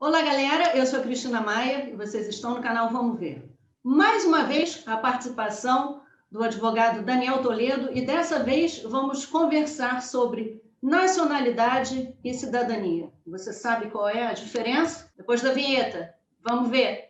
Olá, galera, eu sou a Cristina Maia e vocês estão no canal Vamos Ver. Mais uma vez, a participação do advogado Daniel Toledo e dessa vez vamos conversar sobre nacionalidade e cidadania. Você sabe qual é a diferença? Depois da vinheta, vamos ver!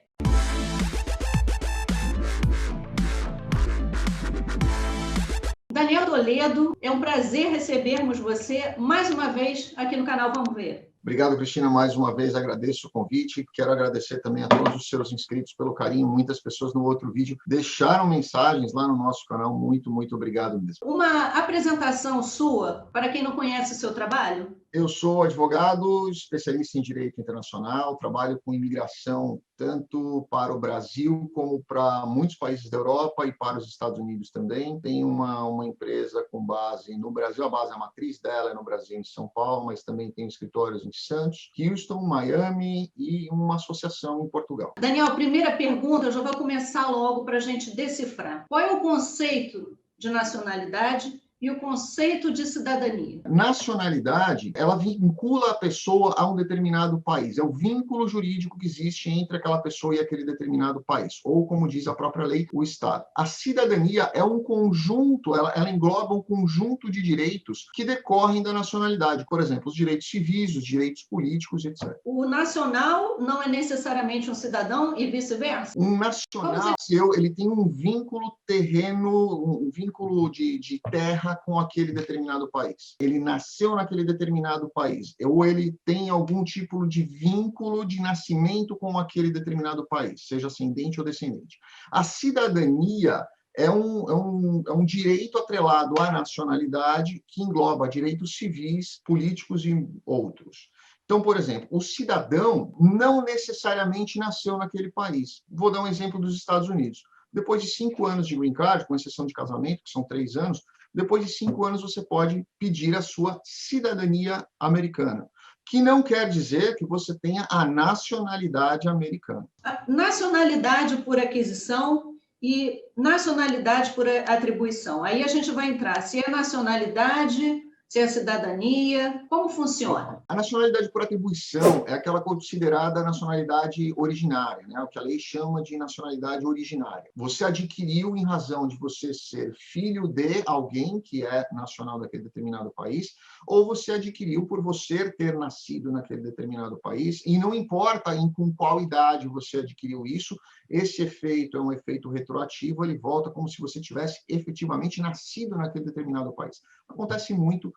Daniel Toledo, é um prazer recebermos você mais uma vez aqui no canal Vamos Ver. Obrigado, Cristina, mais uma vez agradeço o convite. Quero agradecer também a todos os seus inscritos pelo carinho. Muitas pessoas no outro vídeo deixaram mensagens lá no nosso canal. Muito obrigado mesmo. Uma apresentação sua, para quem não conhece o seu trabalho? Eu sou advogado, especialista em direito internacional, trabalho com imigração tanto para o Brasil como para muitos países da Europa e para os Estados Unidos também. Tenho uma empresa com base no Brasil, a base, a matriz dela é no Brasil, em São Paulo, mas também tenho escritórios em Santos, Houston, Miami e uma associação em Portugal. Daniel, primeira pergunta, eu já vou começar logo para a gente decifrar. Qual é o conceito de nacionalidade e o conceito de cidadania? Nacionalidade, ela vincula a pessoa a um determinado país. É o vínculo jurídico que existe entre aquela pessoa e aquele determinado país. Ou, como diz a própria lei, o Estado. A cidadania é um conjunto, ela engloba um conjunto de direitos que decorrem da nacionalidade. Por exemplo, os direitos civis, os direitos políticos, etc. O nacional não é necessariamente um cidadão e vice-versa? Um nacional, ele tem um vínculo terreno, um vínculo de terra com aquele determinado país. Ele nasceu naquele determinado país, ou ele tem algum tipo de vínculo de nascimento com aquele determinado país, seja ascendente ou descendente. A cidadania é um direito atrelado à nacionalidade que engloba direitos civis, políticos e outros. Então, por exemplo, o cidadão não necessariamente nasceu naquele país. Vou dar um exemplo dos Estados Unidos. Depois de 5 anos de green card, com exceção de casamento, que são 3 anos, depois de 5 anos você pode pedir a sua cidadania americana, que não quer dizer que você tenha a nacionalidade americana. A nacionalidade por aquisição e nacionalidade por atribuição. Aí a gente vai entrar se é nacionalidade, se é cidadania, como funciona? A nacionalidade por atribuição é aquela considerada nacionalidade originária, né? O que a lei chama de nacionalidade originária. Você adquiriu em razão de você ser filho de alguém que é nacional daquele determinado país, ou você adquiriu por você ter nascido naquele determinado país, e não importa com qual idade você adquiriu isso, esse efeito é um efeito retroativo, ele volta como se você tivesse efetivamente nascido naquele determinado país. Acontece muito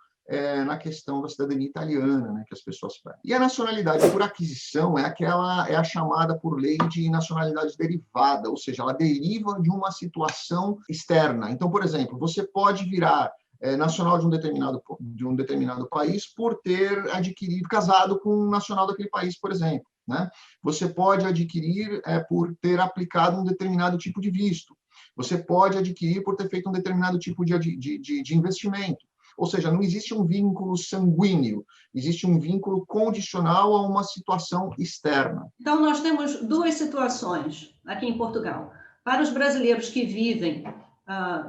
na questão da cidadania italiana, né, que as pessoas pedem. E a nacionalidade por aquisição é a chamada por lei de nacionalidade derivada, ou seja, ela deriva de uma situação externa. Então, por exemplo, você pode virar nacional de um determinado país por ter adquirido, casado com um nacional daquele país, por exemplo. Né? Você pode adquirir por ter aplicado um determinado tipo de visto. Você pode adquirir por ter feito um determinado tipo de investimento. Ou seja, não existe um vínculo sanguíneo, existe um vínculo condicional a uma situação externa. Então, nós temos duas situações aqui em Portugal. Para os brasileiros que vivem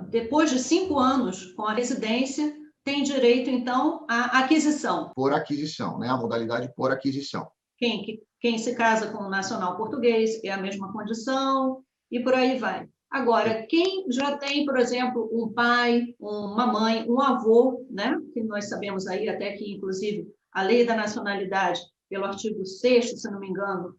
depois de 5 anos com a residência, tem direito, então, à aquisição. Por aquisição, né? A modalidade por aquisição. Quem se casa com um nacional português é a mesma condição e por aí vai. Agora, quem já tem, por exemplo, um pai, uma mãe, um avô, né? Que nós sabemos aí até que, inclusive, a lei da nacionalidade, pelo artigo 6º, se não me engano,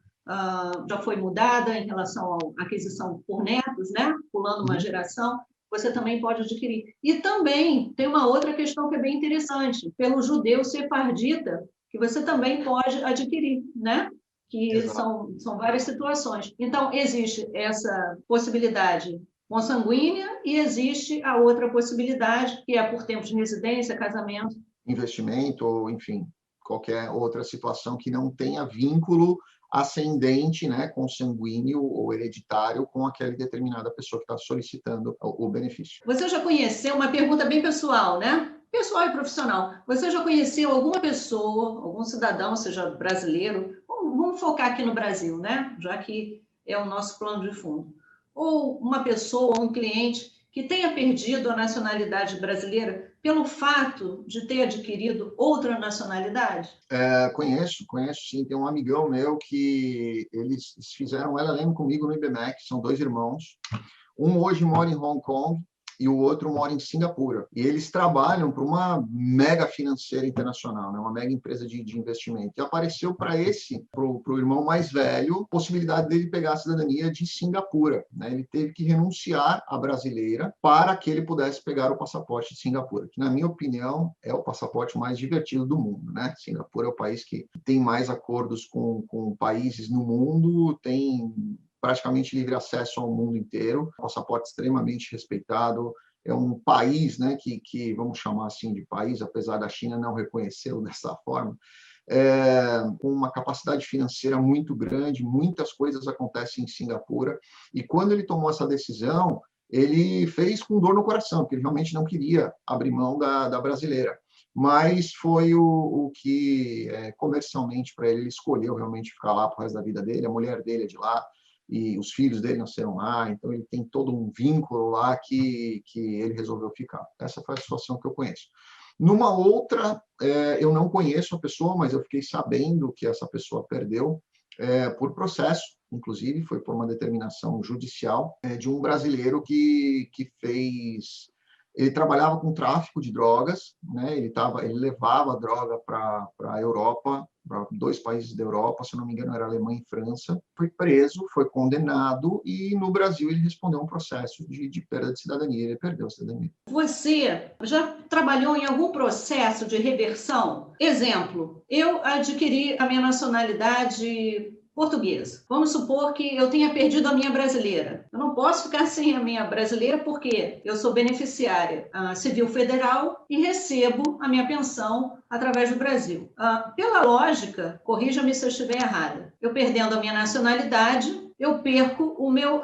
já foi mudada em relação à aquisição por netos, né? Pulando uma geração, você também pode adquirir. E também tem uma outra questão que é bem interessante, pelo judeu sefardita, que você também pode adquirir, né? Que são várias situações. Então, existe essa possibilidade consanguínea e existe a outra possibilidade, que é por tempo de residência, casamento. Investimento, ou, enfim, qualquer outra situação que não tenha vínculo ascendente, né, consanguíneo ou hereditário com aquela determinada pessoa que está solicitando o benefício. Você já conheceu, uma pergunta bem pessoal, né? Pessoal e profissional. Você já conheceu alguma pessoa, algum cidadão, seja brasileiro, vamos focar aqui no Brasil, né? Já que é o nosso plano de fundo. Ou uma pessoa, um cliente que tenha perdido a nacionalidade brasileira pelo fato de ter adquirido outra nacionalidade? Conheço sim. Tem um amigão meu que eles fizeram LLM comigo no IBMEC, são 2 irmãos. Um hoje mora em Hong Kong e o outro mora em Singapura. E eles trabalham para uma mega financeira internacional, né? Uma mega empresa de investimento. E apareceu para o irmão mais velho, a possibilidade dele pegar a cidadania de Singapura, né? Ele teve que renunciar à brasileira para que ele pudesse pegar o passaporte de Singapura, que, na minha opinião, é o passaporte mais divertido do mundo, né? Singapura é o país que tem mais acordos com países no mundo, tem praticamente livre acesso ao mundo inteiro, passaporte extremamente respeitado, é um país, né, que vamos chamar assim de país, apesar da China não reconhecê-lo dessa forma, com uma capacidade financeira muito grande, muitas coisas acontecem em Singapura, e quando ele tomou essa decisão, ele fez com dor no coração, porque ele realmente não queria abrir mão da brasileira. Mas foi o que, comercialmente, para ele, ele escolheu realmente ficar lá para o resto da vida dele, a mulher dele é de lá, e os filhos dele nasceram lá, então ele tem todo um vínculo lá que ele resolveu ficar. Essa foi a situação que eu conheço. Numa outra, eu não conheço a pessoa, mas eu fiquei sabendo que essa pessoa perdeu por processo, inclusive, foi por uma determinação judicial de um brasileiro que fez... Ele trabalhava com tráfico de drogas, né? Ele levava droga para a Europa, para 2 países da Europa, se não me engano, era Alemanha e França. Foi preso, foi condenado e no Brasil ele respondeu a um processo de perda de cidadania. Ele perdeu a cidadania. Você já trabalhou em algum processo de reversão? Exemplo, eu adquiri a minha nacionalidade portuguesa. Vamos supor que eu tenha perdido a minha brasileira. Eu não posso ficar sem a minha brasileira porque eu sou beneficiária civil federal e recebo a minha pensão através do Brasil. Pela lógica, corrija-me se eu estiver errada, eu perdendo a minha nacionalidade, eu perco o meu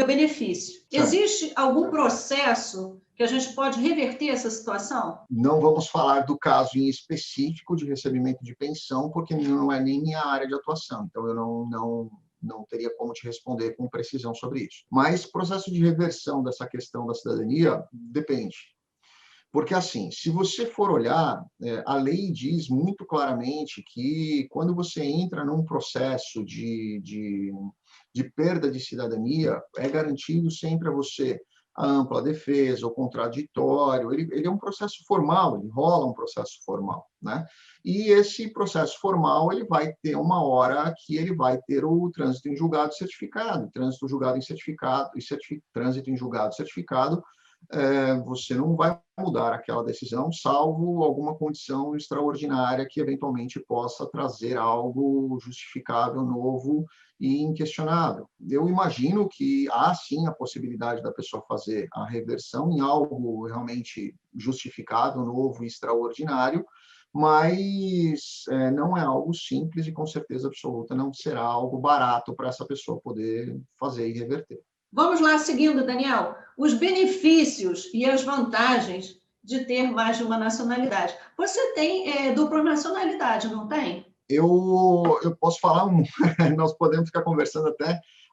benefício. Certo. Existe algum processo que a gente pode reverter essa situação? Não vamos falar do caso em específico de recebimento de pensão, porque não é nem minha área de atuação, então eu não teria como te responder com precisão sobre isso. Mas processo de reversão dessa questão da cidadania depende. Porque, assim, se você for olhar, a lei diz muito claramente que quando você entra num processo de perda de cidadania, é garantido sempre a você a ampla defesa, o contraditório, ele é um processo formal, ele rola um processo formal, né? E esse processo formal, ele vai ter uma hora que ele vai ter o trânsito em julgado certificado, trânsito julgado em certificado, trânsito em julgado certificado, você não vai mudar aquela decisão, salvo alguma condição extraordinária que eventualmente possa trazer algo justificável, novo e inquestionável. Eu imagino que há sim a possibilidade da pessoa fazer a reversão em algo realmente justificável, novo e extraordinário, mas não é algo simples e com certeza absoluta não será algo barato para essa pessoa poder fazer e reverter. Vamos lá, seguindo, Daniel. Os benefícios e as vantagens de ter mais de uma nacionalidade. Você tem dupla nacionalidade, não tem? Eu posso falar nós podemos ficar conversando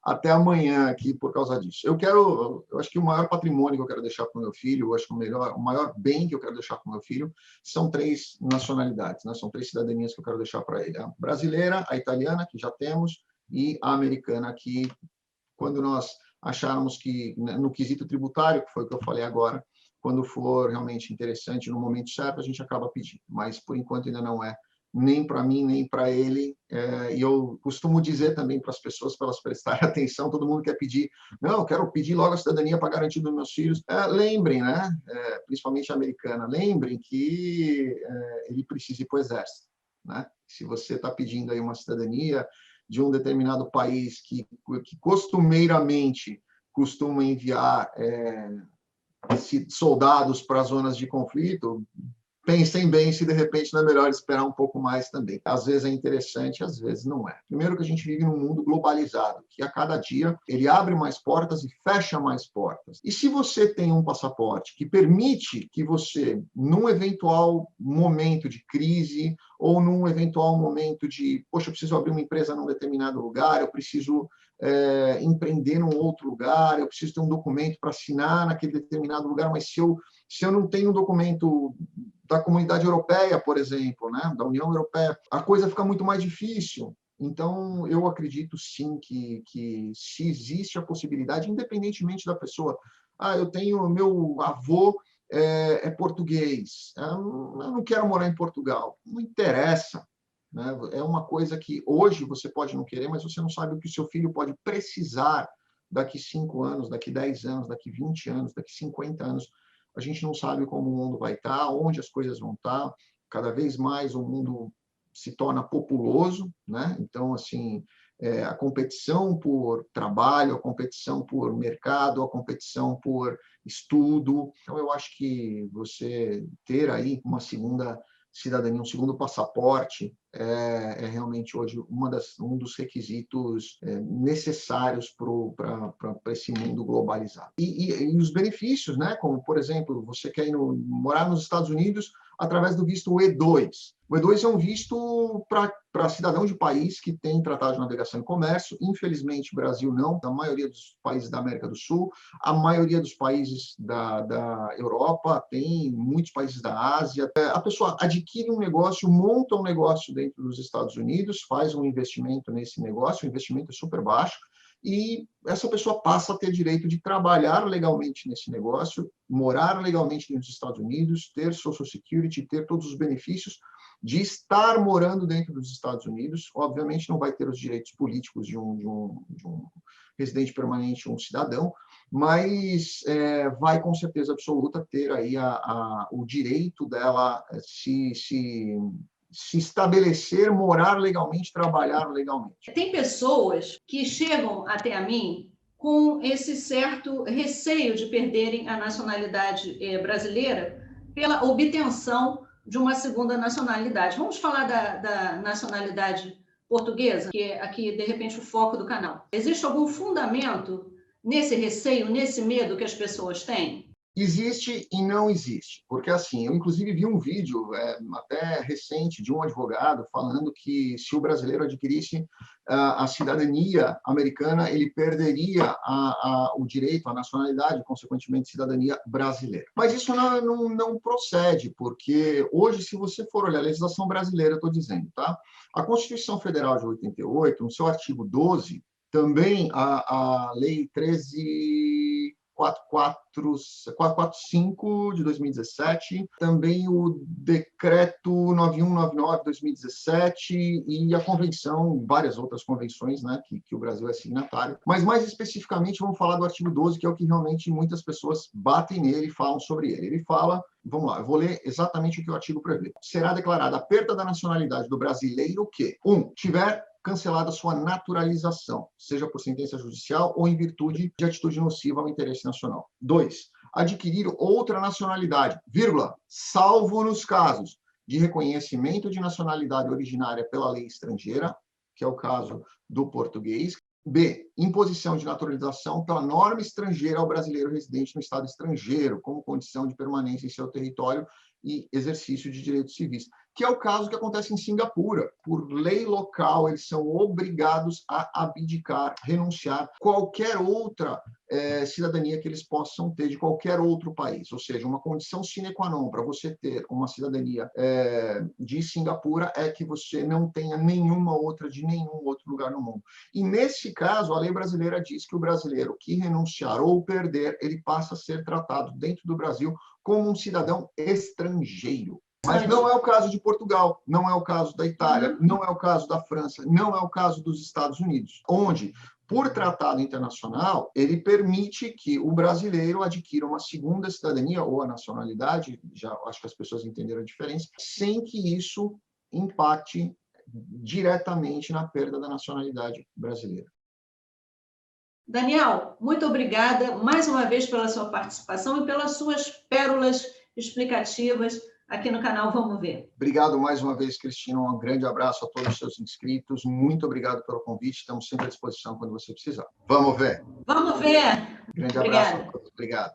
até amanhã aqui por causa disso. Eu acho que o maior patrimônio que eu quero deixar para o meu filho, eu acho que o maior bem que eu quero deixar para o meu filho são 3 nacionalidades, né? São 3 cidadanias que eu quero deixar para ele. A brasileira, a italiana, que já temos, e a americana, que quando nós acharmos que, no quesito tributário, que foi o que eu falei agora, quando for realmente interessante, no momento certo, a gente acaba pedindo. Mas, por enquanto, ainda não é nem para mim, nem para ele. E eu costumo dizer também para as pessoas, para elas prestarem atenção, todo mundo quer pedir, não, eu quero pedir logo a cidadania para garantir dos meus filhos. Lembrem, né? Principalmente a americana, lembrem que ele precisa ir para o exército, né? Se você está pedindo aí uma cidadania de um determinado país que costumeiramente costuma enviar soldados para zonas de conflito, pensem bem se de repente não é melhor esperar um pouco mais também. Às vezes é interessante, às vezes não é. Primeiro que a gente vive num mundo globalizado, que a cada dia ele abre mais portas e fecha mais portas. E se você tem um passaporte que permite que você, num eventual momento de crise ou num eventual momento de, poxa, eu preciso abrir uma empresa num determinado lugar, eu preciso empreender num outro lugar, eu preciso ter um documento para assinar naquele determinado lugar, mas se eu não tenho um documento da Comunidade Europeia, por exemplo, né, da União Europeia, a coisa fica muito mais difícil. Então, eu acredito sim que se existe a possibilidade, independentemente da pessoa, eu tenho meu avô é português, eu não quero morar em Portugal, não interessa. Né? É uma coisa que hoje você pode não querer, mas você não sabe o que o seu filho pode precisar daqui 5 anos, daqui 10 anos, daqui 20 anos, daqui 50 anos. A gente não sabe como o mundo vai estar, onde as coisas vão estar. Cada vez mais o mundo se torna populoso, né? Então, assim, a competição por trabalho, a competição por mercado, a competição por estudo. Então, eu acho que você ter aí uma segunda cidadania, um segundo passaporte, é realmente hoje um dos requisitos necessários para esse mundo globalizado. E os benefícios, né? Como, por exemplo, você quer morar nos Estados Unidos através do visto E2. O E2 é um visto para cidadão de país que tem tratado de navegação e comércio. Infelizmente, o Brasil não, a maioria dos países da América do Sul, a maioria dos países da Europa, tem muitos países da Ásia. A pessoa adquire um negócio, monta um negócio dentro dos Estados Unidos, faz um investimento nesse negócio, o investimento é super baixo, e essa pessoa passa a ter direito de trabalhar legalmente nesse negócio, morar legalmente nos Estados Unidos, ter Social Security, ter todos os benefícios de estar morando dentro dos Estados Unidos. Obviamente não vai ter os direitos políticos de um residente permanente, um cidadão, mas vai com certeza absoluta ter aí o direito dela se estabelecer, morar legalmente, trabalhar legalmente. Tem pessoas que chegam até a mim com esse certo receio de perderem a nacionalidade brasileira pela obtenção de uma segunda nacionalidade. Vamos falar da nacionalidade portuguesa, que é aqui, de repente, o foco do canal. Existe algum fundamento nesse receio, nesse medo que as pessoas têm? Existe e não existe, porque assim, eu inclusive vi um vídeo até recente de um advogado falando que se o brasileiro adquirisse a cidadania americana, ele perderia o direito à nacionalidade, consequentemente, cidadania brasileira. Mas isso não procede, porque hoje, se você for olhar a legislação brasileira, eu estou dizendo, tá? A Constituição Federal de 88, no seu artigo 12, também a Lei 445 de 2017, também o Decreto 9199 de 2017 e a Convenção, várias outras convenções, né, que o Brasil é signatário. Mas, mais especificamente, vamos falar do artigo 12, que é o que realmente muitas pessoas batem nele e falam sobre ele. Ele fala, vamos lá, eu vou ler exatamente o que o artigo prevê. Será declarada a perda da nacionalidade do brasileiro que, 1, tiver cancelada sua naturalização, seja por sentença judicial ou em virtude de atitude nociva ao interesse nacional. 2, adquirir outra nacionalidade, vírgula, salvo nos casos de reconhecimento de nacionalidade originária pela lei estrangeira, que é o caso do português. B, imposição de naturalização pela norma estrangeira ao brasileiro residente no estado estrangeiro, como condição de permanência em seu território e exercício de direitos civis, que é o caso que acontece em Singapura. Por lei local, eles são obrigados a abdicar, renunciar qualquer outra cidadania que eles possam ter de qualquer outro país. Ou seja, uma condição sine qua non para você ter uma cidadania de Singapura é que você não tenha nenhuma outra de nenhum outro lugar no mundo. E, nesse caso, a lei brasileira diz que o brasileiro que renunciar ou perder, ele passa a ser tratado dentro do Brasil como um cidadão estrangeiro. Mas não é o caso de Portugal, não é o caso da Itália, não é o caso da França, não é o caso dos Estados Unidos, onde, por tratado internacional, ele permite que o brasileiro adquira uma segunda cidadania ou a nacionalidade, já acho que as pessoas entenderam a diferença, sem que isso impacte diretamente na perda da nacionalidade brasileira. Daniel, muito obrigada mais uma vez pela sua participação e pelas suas pérolas explicativas aqui no canal Vamos Ver. Obrigado mais uma vez, Cristina. Um grande abraço a todos os seus inscritos. Muito obrigado pelo convite. Estamos sempre à disposição quando você precisar. Vamos ver. Vamos ver. Grande Obrigada. abraço a todos. Obrigado.